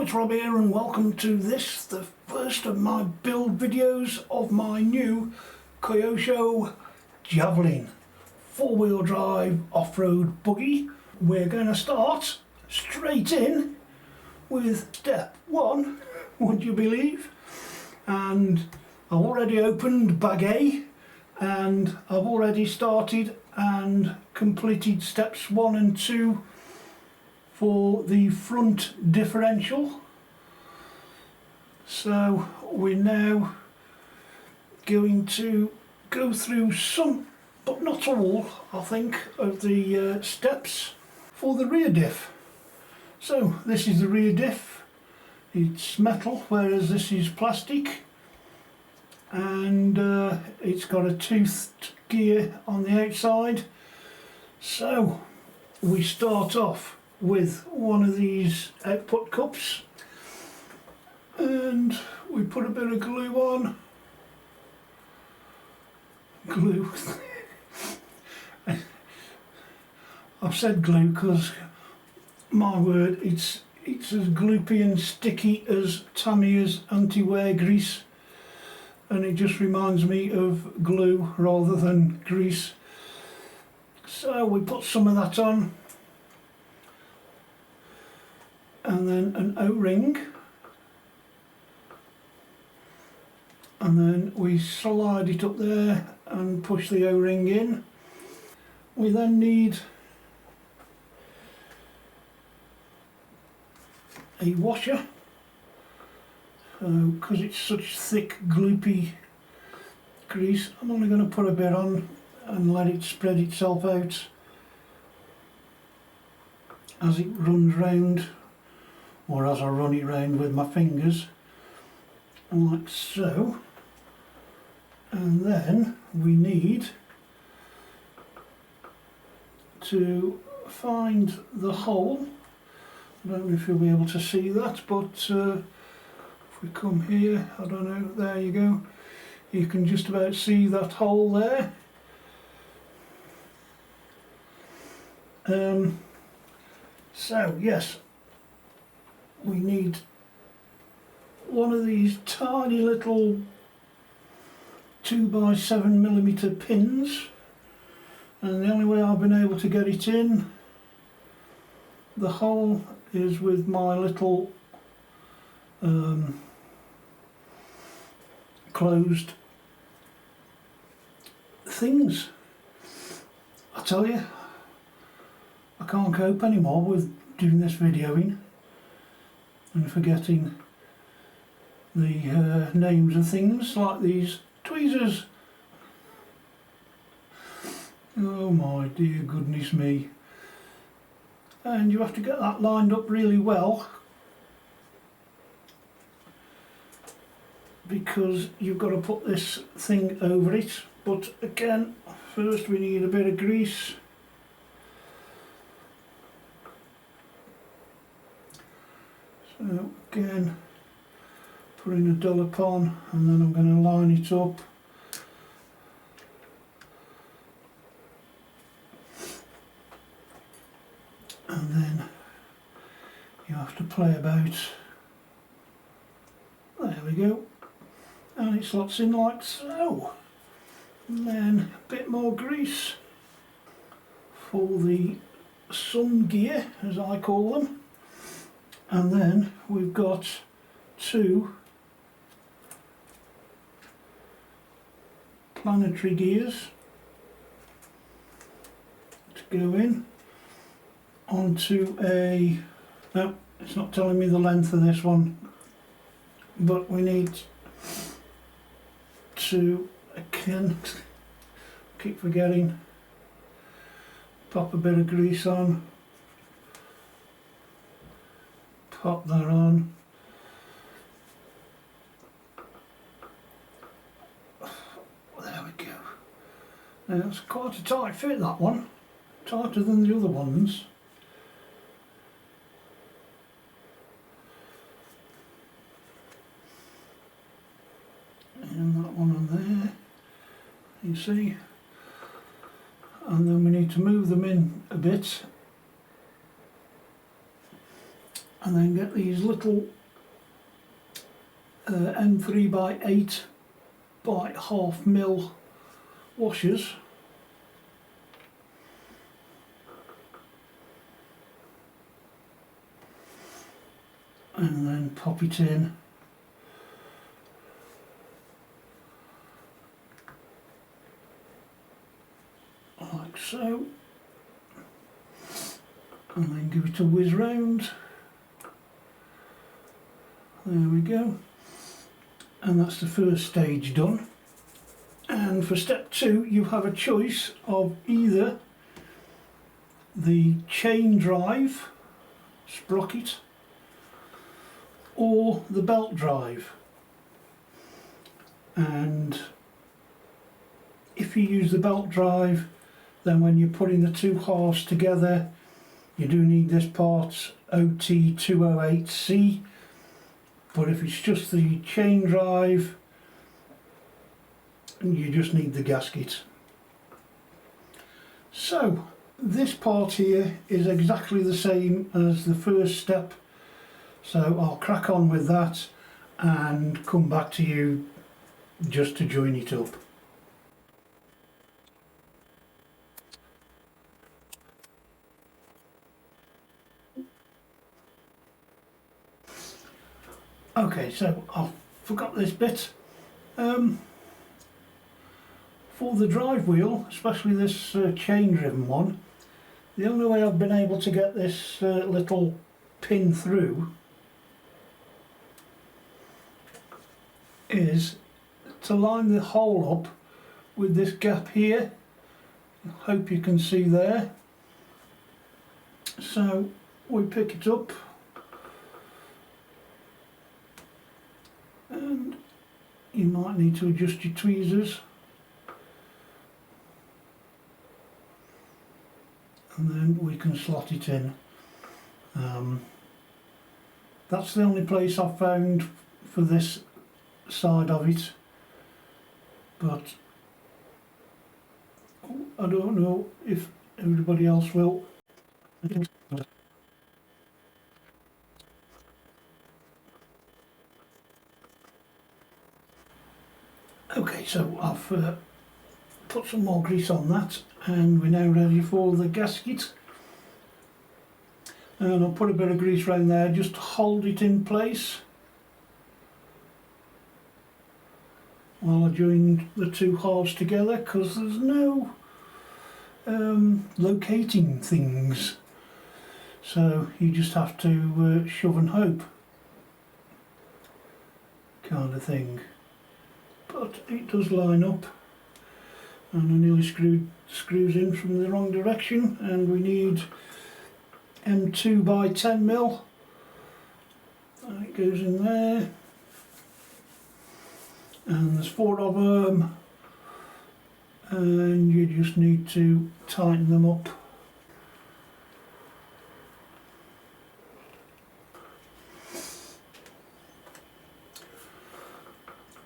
it's Rob here and welcome to this, the first of my build videos of my new Kyosho Javelin 4-wheel drive off-road buggy. We're going to start straight in with step 1, would you believe? And I've already opened bag A and I've already started and completed steps 1 and 2 for the front differential. So we're now going to go through some, but not all, I think, of the steps for the rear diff. So this is the rear diff. It's metal, whereas this is plastic, and it's got a toothed gear on the outside. So we start off with one of these output cups and we put a bit of glue on. Glue. I've said glue because, my word, it's as gloopy and sticky as Tamiya's anti-wear grease, and it just reminds me of glue rather than grease. So we put some of that on, and then an O-ring, and then we slide it up there and push the O-ring in. We then need a washer, because it's such thick gloopy grease. I'm only going to put a bit on and let it spread itself out as it runs round, or as I run it round with my fingers, like so. And then we need to find the hole. I don't know if you'll be able to see that, but if we come here, I don't know, there you go, you can just about see that hole there. So yes, we need one of these tiny little 2x7mm pins, and the only way I've been able to get it in the hole is with my little closed things. I tell you, I can't cope anymore with doing this videoing and forgetting the names of things like these tweezers. Oh my dear goodness me. And you have to get that lined up really well, because you've got to put this thing over it. But again, first we need a bit of grease. So again, putting a dollop on, and then I'm going to line it up. And then you have to play about. There we go. And it slots in like so. And then a bit more grease for the sun gear, as I call them. And then we've got 2 planetary gears to go in onto a, no, it's not telling me the length of this one, but we need to, again, keep forgetting, pop a bit of grease on, pop that on, there we go. Now it's quite a tight fit, that one, tighter than the other ones. And that one on there, you see, and then we need to move them in a bit and then get these little M3 by 8 by half mil washers, and then pop it in like so, and then give it a whiz round. There we go, and that's the first stage done. And for step 2 you have a choice of either the chain drive sprocket or the belt drive, and if you use the belt drive, then when you're putting the two halves together you do need this part OT208C, but if it's just the chain drive you just need the gasket. So this part here is exactly the same as the first step, so I'll crack on with that and come back to you just to join it up. Okay, so I forgot this bit. For the drive wheel, especially this chain driven one, the only way I've been able to get this little pin through is to line the hole up with this gap here. I hope you can see there. So we pick it up and you might need to adjust your tweezers, and then we can slot it in. That's the only place I've found for this side of it, but I don't know if everybody else will. Okay, so I've put some more grease on that, and we're now ready for the gasket. And I'll put a bit of grease around there just to hold it in place while I join the two halves together, because there's no locating things, so you just have to shove and hope kind of thing. But it does line up, and I nearly screwed screws in from the wrong direction, and we need M2 by 10 mil. And it goes in there, and there's 4 of them, and you just need to tighten them up.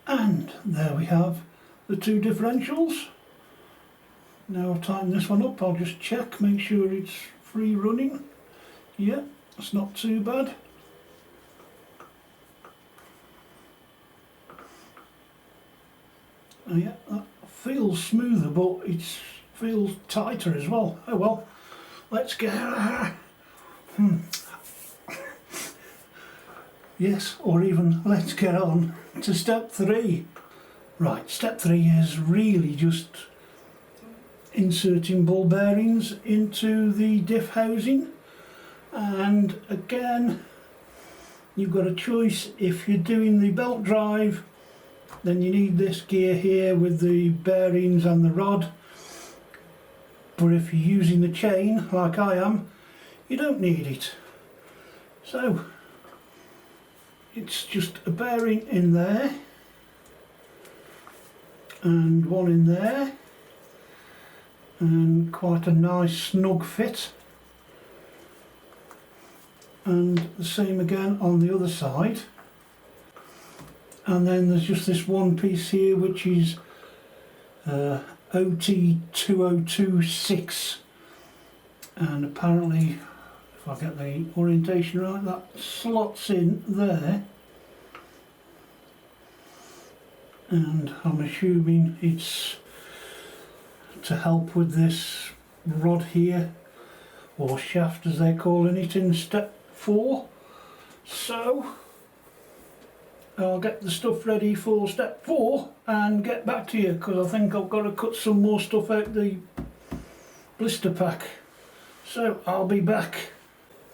And there we have the 2 differentials. Now I've tightened this one up, I'll just check, make sure it's free running. Yeah, that's not too bad. Oh yeah, that feels smoother, but it feels tighter as well. Oh well, let's get yes, or even let's get on to step 3. Right, step 3 is really just inserting ball bearings into the diff housing, and again you've got a choice. If you're doing the belt drive, then you need this gear here with the bearings and the rod, but if you're using the chain like I am, you don't need it. So it's just a bearing in there and one in there, and quite a nice snug fit, and the same again on the other side. And then there's just this one piece here which is OT2026, and apparently if I get the orientation right, that slots in there, and I'm assuming it's to help with this rod here, or shaft as they're calling it in step 4. So I'll get the stuff ready for step 4 and get back to you, because I think I've got to cut some more stuff out the blister pack. So I'll be back.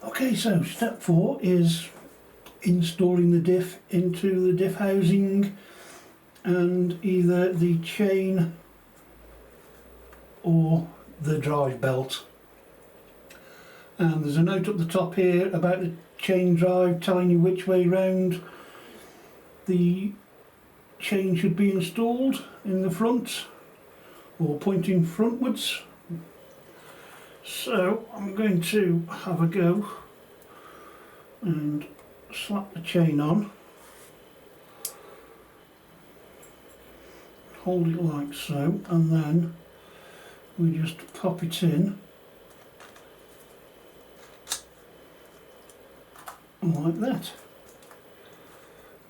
Okay, so step 4 is installing the diff into the diff housing and either the chain or the drive belt. And there's a note up the top here about the chain drive telling you which way round the chain should be installed, in the front or pointing frontwards. So I'm going to have a go and slap the chain on, hold it like so, and then we just pop it in like that,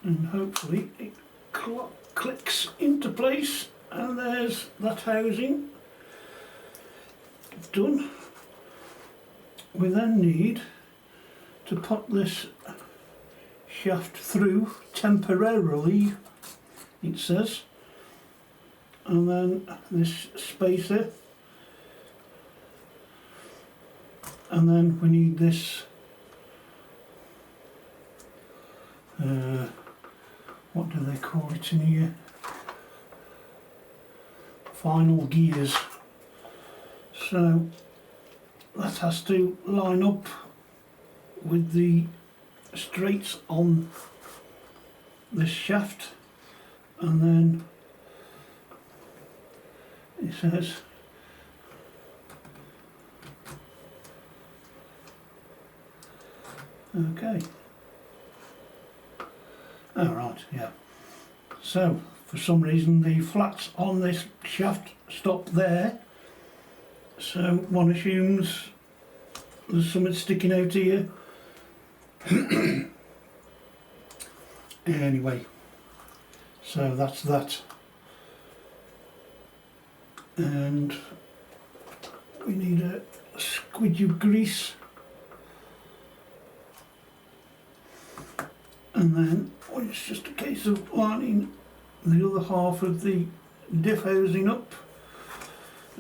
and hopefully it clicks into place, and there's that housing done. We then need to put this shaft through temporarily, it says, and then this spacer, and then we need this what do they call it in here, final gears. So that has to line up with the straights on this shaft, and then it says okay. Oh right, yeah. So for some reason the flats on this shaft stop there, so one assumes there's something sticking out here. Anyway, so that's that, and we need a squidge of grease, and then it's just a case of lining the other half of the diff housing up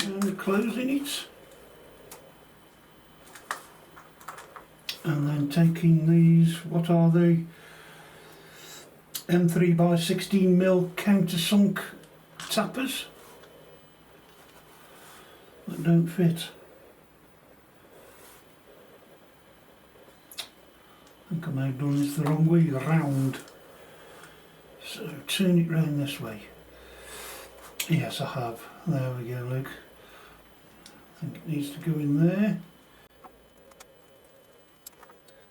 and closing it, and then taking these, what are they, M3 by 16mm countersunk tappers that don't fit. I think I may have done this the wrong way round. So turn it round this way. Yes, I have. There we go, look. I think it needs to go in there.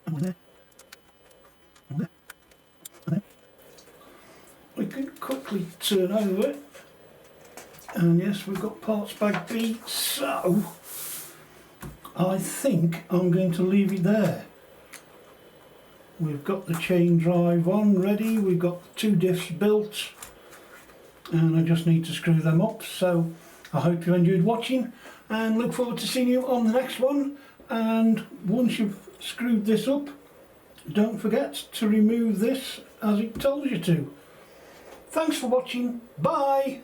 And there. And there. And there. We can quickly turn over. And yes, we've got parts bag B. So I think I'm going to leave it there. We've got the chain drive on ready, we've got 2 diffs built, and I just need to screw them up. So I hope you enjoyed watching, and look forward to seeing you on the next one. And once you've screwed this up, don't forget to remove this as it tells you to. Thanks for watching, bye!